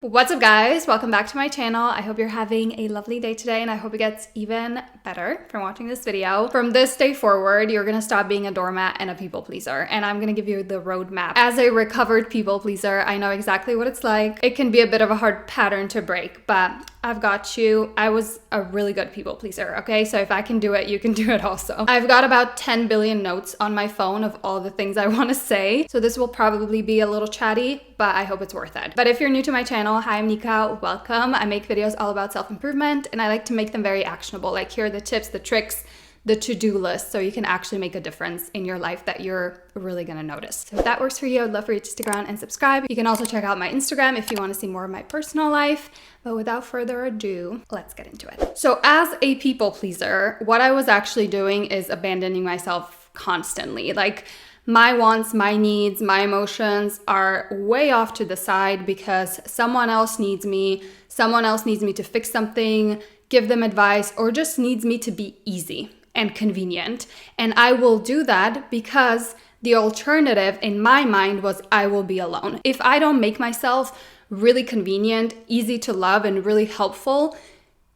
What's up, guys? Welcome back to my channel. I hope you're having a lovely day today, and I hope it gets even better from watching this video. From this day forward, you're gonna stop being a doormat and a people pleaser, and I'm gonna give you the roadmap. As a recovered people pleaser, I know exactly what it's like. It can be a bit of a hard pattern to break, but I've got you. I was a really good people pleaser, okay? So if I can do it, you can do it also. I've got about 10 billion notes on my phone of all the things I want to say. So this will probably be a little chatty, but I hope it's worth it. But if you're new to my channel, hi, I'm Nika, welcome. I make videos all about self-improvement, and I like to make them very actionable. Like, here are the tips, the tricks, the to-do list, so you can actually make a difference in your life that you're really gonna notice. So if that works for you, I'd love for you to stick around and subscribe. You can also check out my Instagram if you want to see more of my personal life. But without further ado, let's get into it. So as a people pleaser, what I was actually doing is abandoning myself constantly. Like, my wants, my needs, my emotions are way off to the side because someone else needs me to fix something, give them advice, or just needs me to be easy and convenient. And I will do that because the alternative in my mind was I will be alone. If I don't make myself really convenient, easy to love, and really helpful,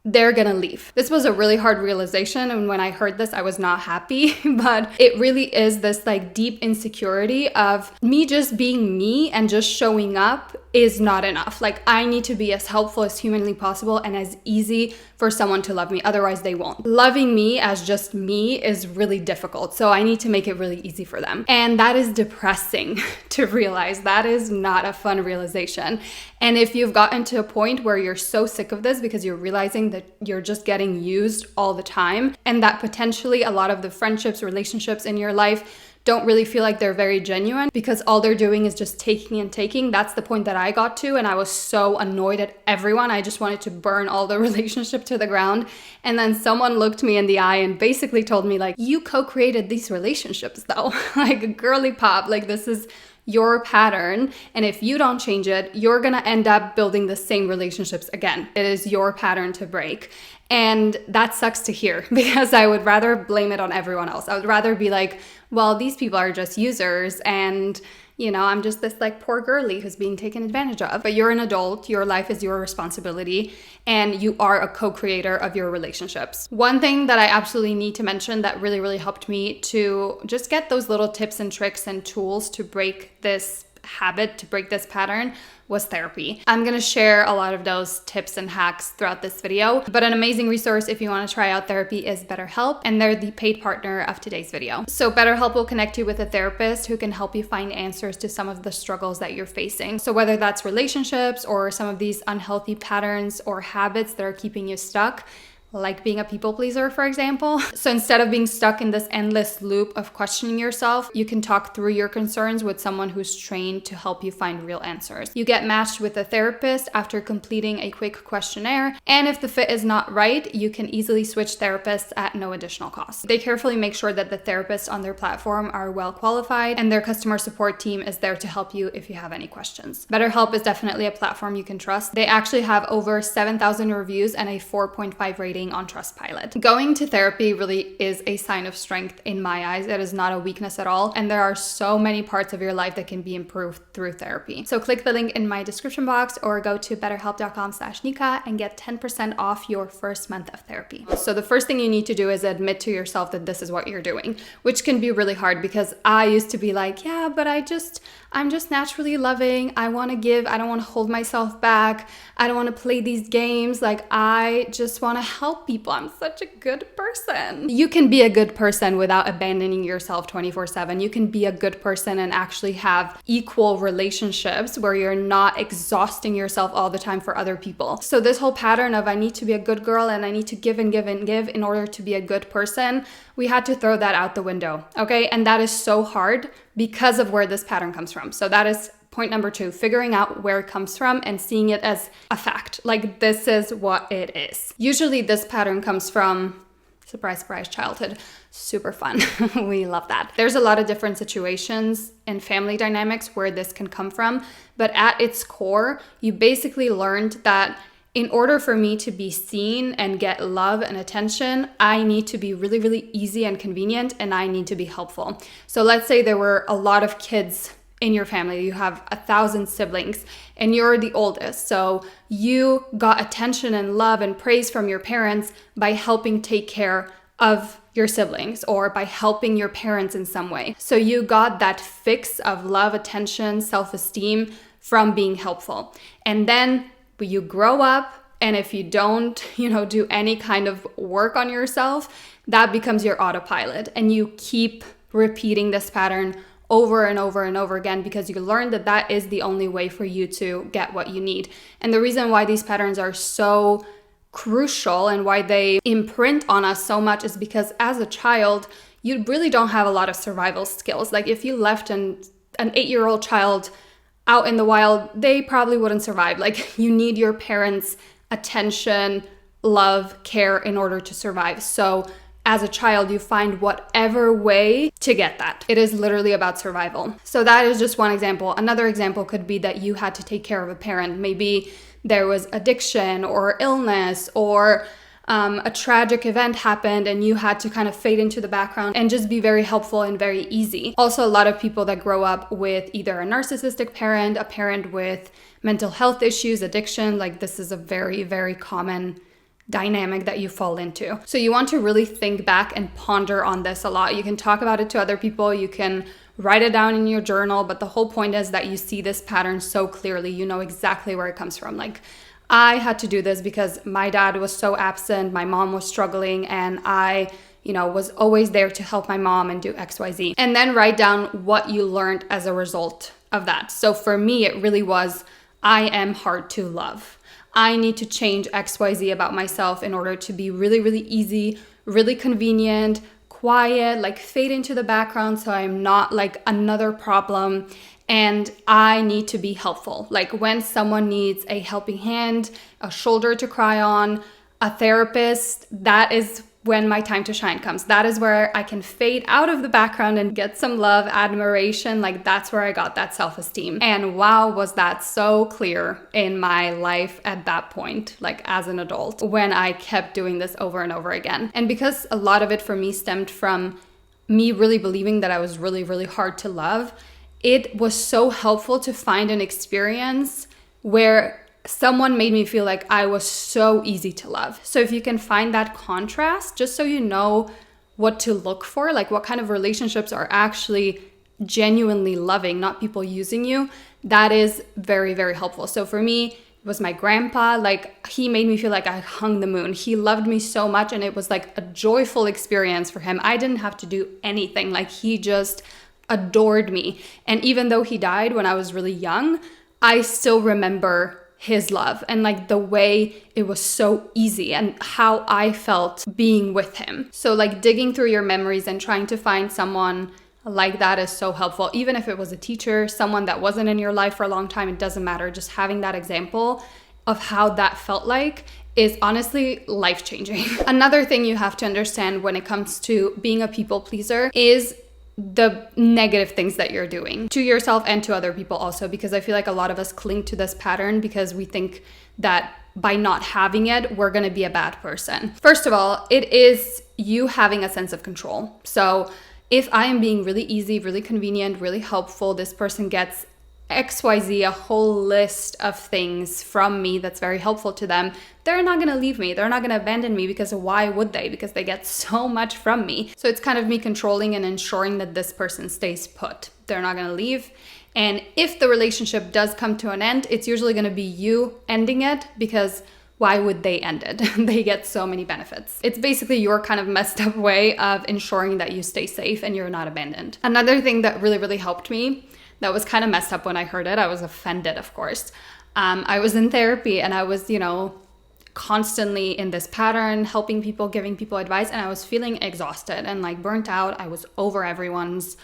they're gonna leave. This was a really hard realization, and when I heard this, I was not happy, but it really is this like deep insecurity of me just being me and just showing up is not enough. Like, I need to be as helpful as humanly possible and as easy for someone to love me, otherwise they won't. Loving me as just me is really difficult, so I need to make it really easy for them. And that is depressing to realize. That is not a fun realization. And if you've gotten to a point where you're so sick of this because you're realizing that you're just getting used all the time, and that potentially a lot of the friendships, relationships in your life don't really feel like they're very genuine because all they're doing is just taking and taking. That's the point that I got to, and I was so annoyed at everyone. I just wanted to burn all the relationship to the ground. And then someone looked me in the eye and basically told me, like, you co-created these relationships though. Like, girly pop, like, this is your pattern, and if you don't change it, you're gonna end up building the same relationships again. It is your pattern to break. And that sucks to hear because I would rather blame it on everyone else. I would rather be like, well, these people are just users, and I'm just this like poor girly who's being taken advantage of. But you're an adult, your life is your responsibility, and you are a co-creator of your relationships. One thing that I absolutely need to mention that really, really helped me to just get those little tips and tricks and tools to break this habit, to break this pattern, was therapy. I'm gonna share a lot of those tips and hacks throughout this video, but an amazing resource if you wanna try out therapy is BetterHelp, and they're the paid partner of today's video. So BetterHelp will connect you with a therapist who can help you find answers to some of the struggles that you're facing. So whether that's relationships or some of these unhealthy patterns or habits that are keeping you stuck, like being a people pleaser, for example. So instead of being stuck in this endless loop of questioning yourself, you can talk through your concerns with someone who's trained to help you find real answers. You get matched with a therapist after completing a quick questionnaire, and if the fit is not right, you can easily switch therapists at no additional cost. They carefully make sure that the therapists on their platform are well qualified, and their customer support team is there to help you if you have any questions. BetterHelp is definitely a platform you can trust. They actually have over 7,000 reviews and a 4.5 rating on Trustpilot. Going to therapy really is a sign of strength in my eyes. It is not a weakness at all. And there are so many parts of your life that can be improved through therapy. So click the link in my description box or go to betterhelp.com/Nika and get 10% off your first month of therapy. So the first thing you need to do is admit to yourself that this is what you're doing, which can be really hard because I used to be like, yeah, but I'm just naturally loving. I want to give. I don't want to hold myself back. I don't want to play these games. Like, I just want to help people. I'm such a good person. You can be a good person without abandoning yourself 24/7. You can be a good person and actually have equal relationships where you're not exhausting yourself all the time for other people. So this whole pattern of I need to be a good girl and I need to give and give and give in order to be a good person, we had to throw that out the window, okay? And that is so hard because of where this pattern comes from. So that is point number 2, figuring out where it comes from and seeing it as a fact. Like, this is what it is. Usually this pattern comes from, surprise, surprise, childhood. Super fun. We love that. There's a lot of different situations and family dynamics where this can come from, but at its core, you basically learned that in order for me to be seen and get love and attention, I need to be really, really easy and convenient, and I need to be helpful. So let's say there were a lot of kids in your family. You have 1,000 siblings and you're the oldest. So you got attention and love and praise from your parents by helping take care of your siblings or by helping your parents in some way. So you got that fix of love, attention, self-esteem from being helpful. And then you grow up, and if you don't, do any kind of work on yourself, that becomes your autopilot. And you keep repeating this pattern over and over and over again because you learned that that is the only way for you to get what you need. And the reason why these patterns are so crucial and why they imprint on us so much is because as a child, you really don't have a lot of survival skills. Like if you left an 8-year-old child out in the wild, they probably wouldn't survive. Like you need your parents' attention, love, care in order to survive. So as a child, you find whatever way to get that. It is literally about survival. So that is just one example. Another example could be that you had to take care of a parent. Maybe there was addiction or illness or a tragic event happened and you had to kind of fade into the background and just be very helpful and very easy. Also, a lot of people that grow up with either a narcissistic parent, a parent with mental health issues, addiction, like this is a very, very common dynamic that you fall into. So you want to really think back and ponder on this a lot. You can talk about it to other people, you can write it down in your journal, but the whole point is that you see this pattern so clearly, you know exactly where it comes from. Like, I had to do this because my dad was so absent, my mom was struggling, and I, was always there to help my mom and do XYZ. And then write down what you learned as a result of that. So for me, it really was, I am hard to love. I need to change XYZ about myself in order to be really, really easy, really convenient, quiet, like fade into the background so I'm not like another problem. And I need to be helpful. Like when someone needs a helping hand, a shoulder to cry on, a therapist, that is when my time to shine comes. That is where I can fade out of the background and get some love, admiration. Like that's where I got that self-esteem. And wow, was that so clear in my life at that point, like as an adult, when I kept doing this over and over again. And because a lot of it for me stemmed from me really believing that I was really, really hard to love, it was so helpful to find an experience where someone made me feel like I was so easy to love. So if you can find that contrast, just so you know what to look for, like what kind of relationships are actually genuinely loving, not people using you, that is very, very helpful. So for me, it was my grandpa. Like he made me feel like I hung the moon. He loved me so much and it was like a joyful experience for him. I didn't have to do anything. Like he just adored me. And even though he died when I was really young, I still remember his love and like the way it was so easy and how I felt being with him. So like digging through your memories and trying to find someone like that is so helpful. Even if it was a teacher, someone that wasn't in your life for a long time, it doesn't matter. Just having that example of how that felt like is honestly life-changing. Another thing you have to understand when it comes to being a people pleaser is the negative things that you're doing to yourself and to other people also, because I feel like a lot of us cling to this pattern because we think that by not having it, we're going to be a bad person. First of all, it is you having a sense of control. So if I am being really easy, really convenient, really helpful, this person gets XYZ, a whole list of things from me that's very helpful to them, they're not going to leave me. They're not going to abandon me because why would they? Because they get so much from me. So it's kind of me controlling and ensuring that this person stays put. They're not going to leave. And if the relationship does come to an end, it's usually going to be you ending it because why would they end it? They get so many benefits. It's basically your kind of messed up way of ensuring that you stay safe and you're not abandoned. Another thing that really, really helped me that was kind of messed up when I heard it. I was offended, of course. I was in therapy and I was, constantly in this pattern, helping people, giving people advice, and I was feeling exhausted and like burnt out. I was over everyone's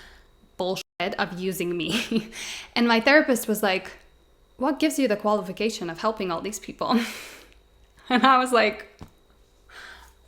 bullshit of using me. And my therapist was like, what gives you the qualification of helping all these people? And I was like,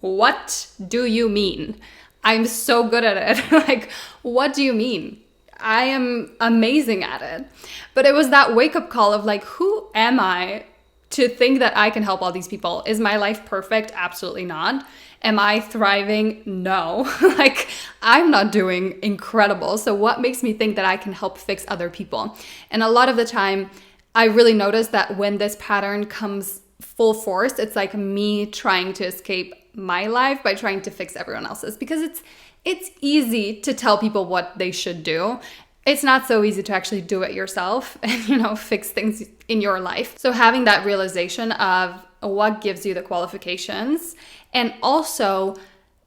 what do you mean? I'm so good at it. Like, what do you mean? I am amazing at it. But it was that wake-up call of like, who am I to think that I can help all these people? Is my life perfect? Absolutely not. Am I thriving? No. Like, I'm not doing incredible. So what makes me think that I can help fix other people? And a lot of the time, I really notice that when this pattern comes full force, it's like me trying to escape my life by trying to fix everyone else's, because it's easy to tell people what they should do. It's not so easy to actually do it yourself and, fix things in your life. So having that realization of what gives you the qualifications, and also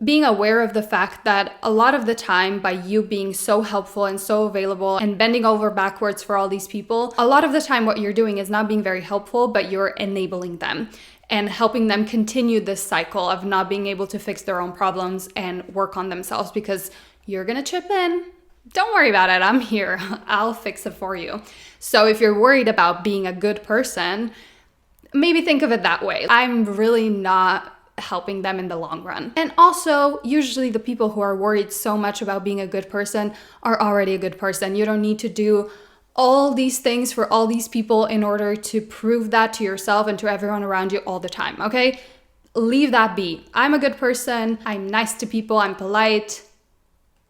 being aware of the fact that a lot of the time, by you being so helpful and so available and bending over backwards for all these people, a lot of the time what you're doing is not being very helpful, but you're enabling them and helping them continue this cycle of not being able to fix their own problems and work on themselves, because you're gonna chip in. Don't worry about it. I'm here. I'll fix it for you. So if you're worried about being a good person, maybe think of it that way. I'm really not helping them in the long run. And also, usually the people who are worried so much about being a good person are already a good person. You don't need to do all these things for all these people in order to prove that to yourself and to everyone around you all the time, okay? Leave that be. I'm a good person. I'm nice to people. I'm polite.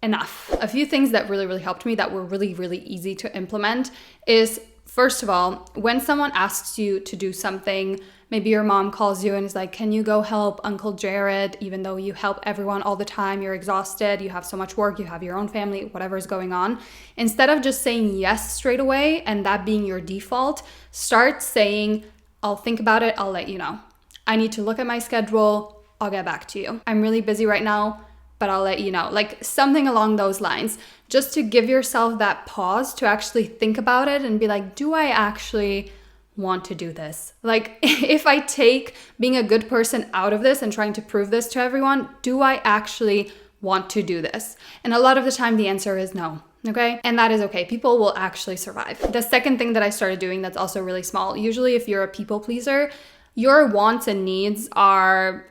Enough. A few things that really, really helped me that were really, really easy to implement is, first of all, when someone asks you to do something, maybe your mom calls you and is like, can you go help Uncle Jared? Even though you help everyone all the time, you're exhausted, you have so much work, you have your own family, whatever is going on. Instead of just saying yes straight away and that being your default, start saying, I'll think about it, I'll let you know. I need to look at my schedule, I'll get back to you. I'm really busy right now, but I'll let you know. Like something along those lines, just to give yourself that pause to actually think about it and be like, do I actually want to do this? Like, if I take being a good person out of this and trying to prove this to everyone, do I actually want to do this? And a lot of the time the answer is no. Okay? And that is okay. People will actually survive. The second thing that I started doing that's also really small, usually if you're a people pleaser, your wants and needs are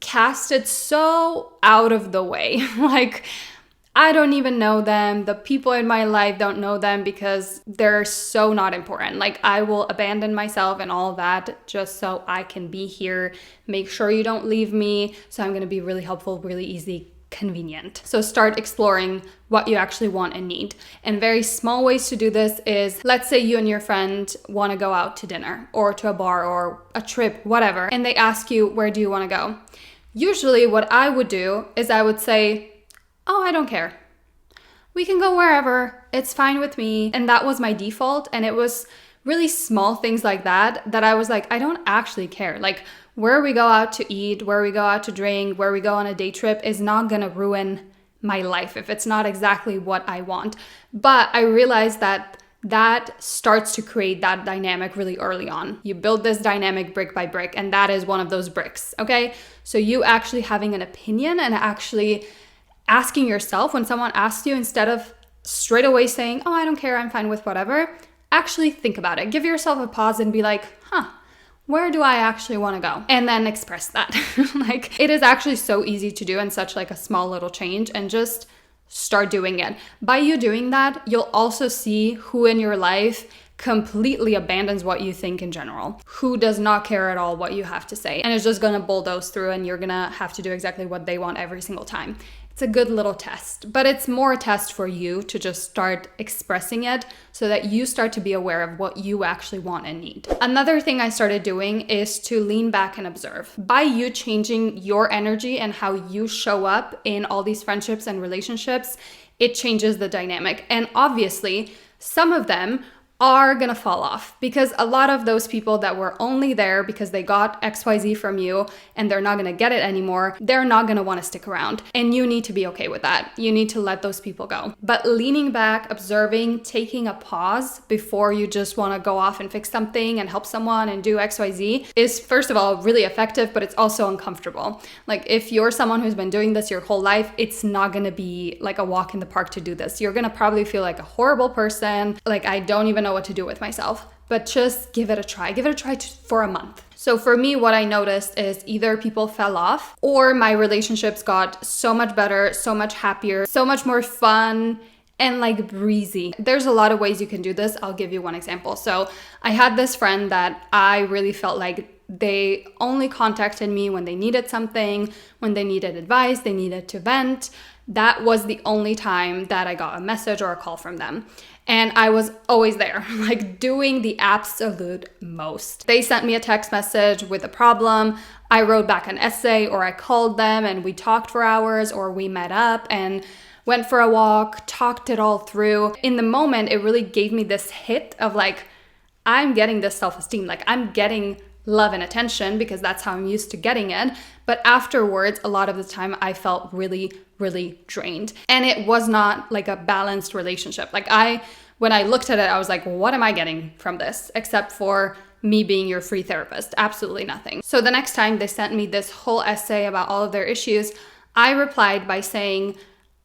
casted so out of the way. Like, I don't even know them. The people in my life don't know them because they're so not important. Like, I will abandon myself and all that just so I can be here. Make sure you don't leave me. So I'm going to be really helpful, really easy, convenient. So start exploring what you actually want and need. And very small ways to do this is, let's say you and your friend want to go out to dinner or to a bar or a trip, whatever, and they ask you, where do you want to go? Usually what I would do is I would say, oh, I don't care. We can go wherever. It's fine with me. And that was my default. And it was really small things like that I was like, I don't actually care. Like, where we go out to eat, where we go out to drink, where we go on a day trip is not gonna ruin my life if it's not exactly what I want. But I realized that starts to create that dynamic really early on. You build this dynamic brick by brick, and that is one of those bricks, okay? So you actually having an opinion and actually asking yourself when someone asks you, instead of straight away saying, oh, I don't care, I'm fine with whatever, actually think about it. Give yourself a pause and be like, where do I actually want to go? And then express that. Like, it is actually so easy to do and such like a small little change, and just start doing it. By you doing that, you'll also see who in your life completely abandons what you think in general, who does not care at all what you have to say, and is just gonna bulldoze through, and you're gonna have to do exactly what they want every single time. It's a good little test, but it's more a test for you to just start expressing it so that you start to be aware of what you actually want and need. Another thing I started doing is to lean back and observe. By you changing your energy and how you show up in all these friendships and relationships, it changes the dynamic. And obviously, some of them are gonna fall off, because a lot of those people that were only there because they got XYZ from you and they're not gonna get it anymore, they're not gonna wanna stick around. And you need to be okay with that. You need to let those people go. But leaning back, observing, taking a pause before you just wanna go off and fix something and help someone and do XYZ is, first of all, really effective, but it's also uncomfortable. Like, if you're someone who's been doing this your whole life, it's not gonna be like a walk in the park to do this. You're gonna probably feel like a horrible person, like, I don't even know what to do with myself. But just give it a try. Give it a try for a month. So for me, what I noticed is either people fell off or my relationships got so much better, so much happier, so much more fun, and like breezy. There's a lot of ways you can do this. I'll give you one example. So I had this friend that I really felt like they only contacted me when they needed something, when they needed advice, they needed to vent. That was the only time that I got a message or a call from them. And I was always there, like doing the absolute most. They sent me a text message with a problem. I wrote back an essay, or I called them and we talked for hours, or we met up and went for a walk, talked it all through. In the moment, it really gave me this hit of like, I'm getting this self-esteem, like I'm getting love and attention because that's how I'm used to getting it. But afterwards, a lot of the time I felt really, really drained. And it was not like a balanced relationship. Like when I looked at it, I was like, what am I getting from this except for me being your free therapist? Absolutely nothing. So the next time they sent me this whole essay about all of their issues, I replied by saying,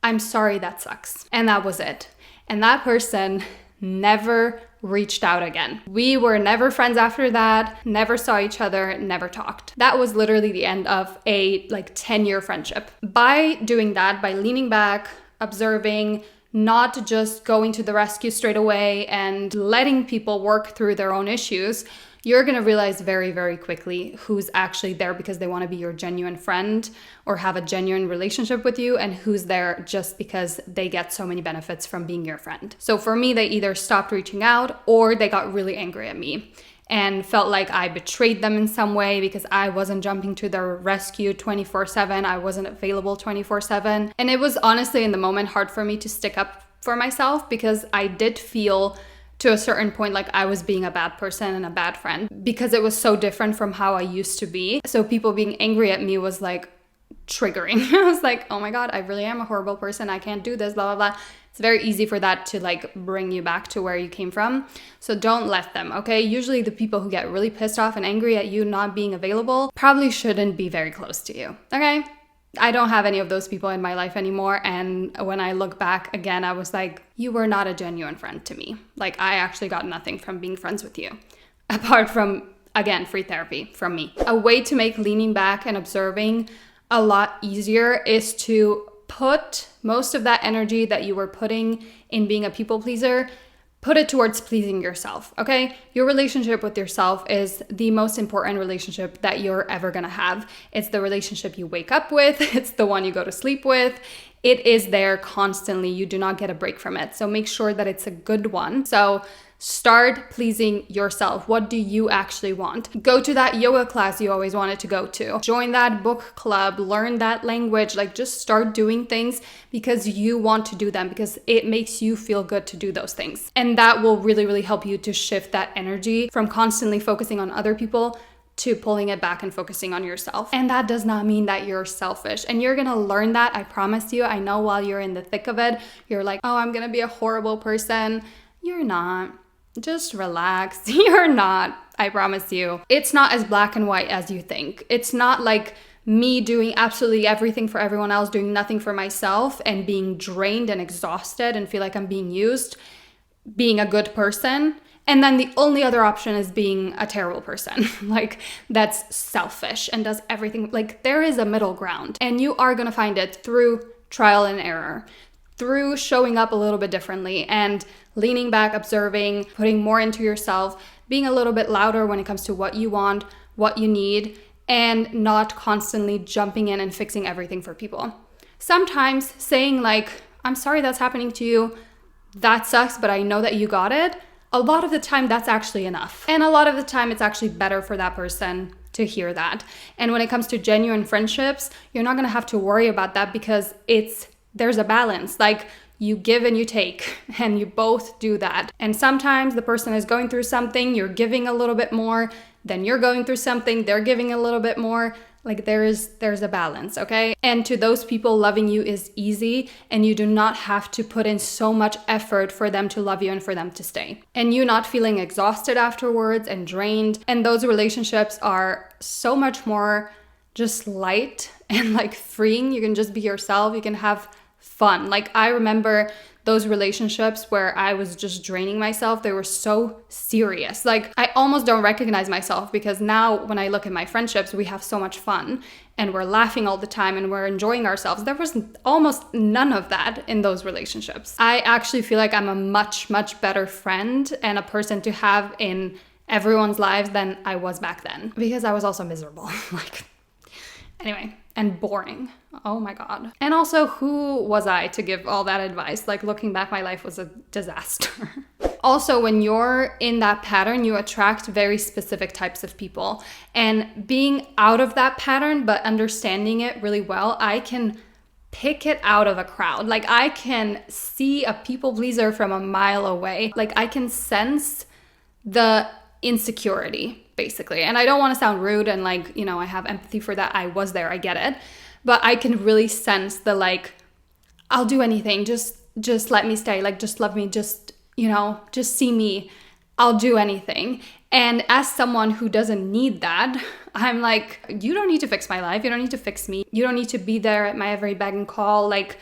I'm sorry, that sucks. And that was it. And that person never reached out again. We were never friends after that, never saw each other, never talked. That was literally the end of a 10-year friendship. By doing that, by leaning back, observing, not just going to the rescue straight away and letting people work through their own issues, you're going to realize very, very quickly who's actually there because they want to be your genuine friend or have a genuine relationship with you, and who's there just because they get so many benefits from being your friend. So for me, they either stopped reaching out or they got really angry at me and felt like I betrayed them in some way because I wasn't jumping to their rescue 24/7. I wasn't available 24/7. And it was honestly in the moment hard for me to stick up for myself because I did feel to a certain point like I was being a bad person and a bad friend because it was so different from how I used to be. So people being angry at me was like triggering. I was like, oh my God, I really am a horrible person. I can't do this, blah, blah, blah. It's very easy for that to like bring you back to where you came from. So don't let them, okay? Usually the people who get really pissed off and angry at you not being available probably shouldn't be very close to you, okay? I don't have any of those people in my life anymore. And when I look back again, I was like, you were not a genuine friend to me. Like I actually got nothing from being friends with you, apart from, again, free therapy from me. A way to make leaning back and observing a lot easier is to put most of that energy that you were putting in being a people pleaser, put it towards pleasing yourself, okay? Your relationship with yourself is the most important relationship that you're ever gonna have. It's the relationship you wake up with. It's the one you go to sleep with. It is there constantly. You do not get a break from it. So make sure that it's a good one. So start pleasing yourself. What do you actually want? Go to that yoga class you always wanted to go to. Join that book club, learn that language, like just start doing things because you want to do them, because it makes you feel good to do those things. And that will really, really help you to shift that energy from constantly focusing on other people to pulling it back and focusing on yourself. And that does not mean that you're selfish. And you're gonna learn that, I promise you. I know while you're in the thick of it, you're like, oh, I'm gonna be a horrible person. You're not. Just relax. You're not, I promise you. It's not as black and white as you think. It's not like me doing absolutely everything for everyone else, doing nothing for myself, and being drained and exhausted and feel like I'm being used, being a good person. And then the only other option is being a terrible person. Like that's selfish and does everything. Like there is a middle ground, and you are gonna find it through trial and error, through showing up a little bit differently and leaning back, observing, putting more into yourself, being a little bit louder when it comes to what you want, what you need, and not constantly jumping in and fixing everything for people. Sometimes saying like, I'm sorry that's happening to you, that sucks, but I know that you got it. A lot of the time that's actually enough. And a lot of the time it's actually better for that person to hear that. And when it comes to genuine friendships, you're not gonna have to worry about that because there's a balance. Like you give and you take, and you both do that. And sometimes the person is going through something, you're giving a little bit more, then you're going through something, they're giving a little bit more. Like there's a balance, okay? And to those people, loving you is easy, and you do not have to put in so much effort for them to love you and for them to stay. And you not feeling exhausted afterwards and drained. And those relationships are so much more just light and like freeing. You can just be yourself. You can have fun. Like I remember those relationships where I was just draining myself. They were so serious. Like I almost don't recognize myself because now when I look at my friendships, we have so much fun and we're laughing all the time and we're enjoying ourselves. There was almost none of that in those relationships. I actually feel like I'm a much, much better friend and a person to have in everyone's lives than I was back then, because I was also miserable. Like, anyway, and boring. Oh my God. And also, who was I to give all that advice? Like, looking back, my life was a disaster. Also, when you're in that pattern, you attract very specific types of people. And being out of that pattern, but understanding it really well, I can pick it out of a crowd. Like, I can see a people pleaser from a mile away. Like, I can sense the insecurity, basically. And I don't want to sound rude and like, you know, I have empathy for that. I was there, I get it. But I can really sense the like, I'll do anything. Just let me stay. Like, just love me. Just, you know, just see me. I'll do anything. And as someone who doesn't need that, I'm like, you don't need to fix my life. You don't need to fix me. You don't need to be there at my every beck and call. Like,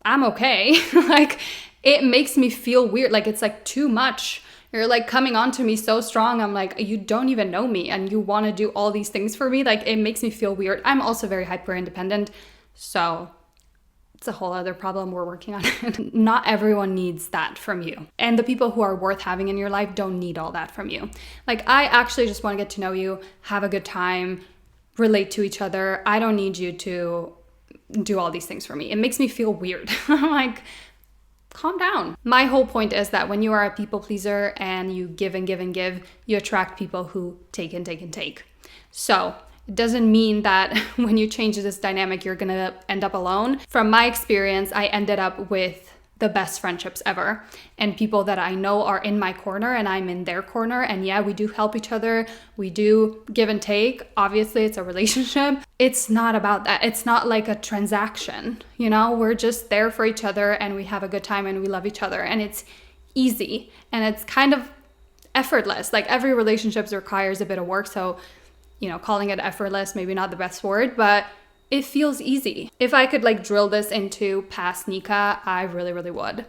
I'm okay. Like, it makes me feel weird. Like, it's like too much. You're like coming on to me so strong. I'm like, you don't even know me and you want to do all these things for me. Like, it makes me feel weird. I'm also very hyper independent. So it's a whole other problem we're working on. Not everyone needs that from you. And the people who are worth having in your life don't need all that from you. Like, I actually just want to get to know you, have a good time, relate to each other. I don't need you to do all these things for me. It makes me feel weird. I'm like, calm down. My whole point is that when you are a people pleaser and you give and give and give, you attract people who take and take and take. So it doesn't mean that when you change this dynamic, you're gonna end up alone. From my experience, I ended up with the best friendships ever and people that I know are in my corner and I'm in their corner. And yeah, we do help each other. We do give and take. Obviously, it's a relationship. It's not about that. It's not like a transaction. You know, we're just there for each other and we have a good time and we love each other. And it's easy and it's kind of effortless. Like, every relationship requires a bit of work. So, you know, calling it effortless, maybe not the best word, but it feels easy. If I could like drill this into past Nika, I really, really would.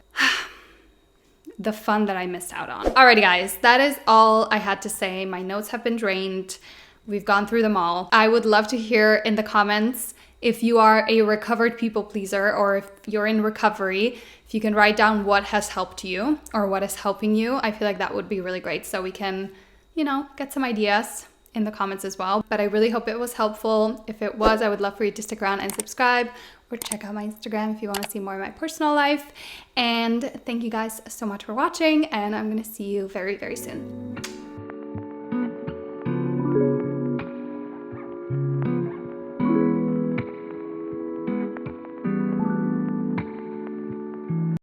The fun that I missed out on. Alrighty guys, that is all I had to say. My notes have been drained. We've gone through them all. I would love to hear in the comments if you are a recovered people pleaser or if you're in recovery, if you can write down what has helped you or what is helping you. I feel like that would be really great so we can, you know, get some ideas in the comments as well. But I really hope it was helpful. If it was, I would love for you to stick around and subscribe or check out my Instagram if you want to see more of my personal life. And thank you guys so much for watching, and I'm gonna see you very, very soon.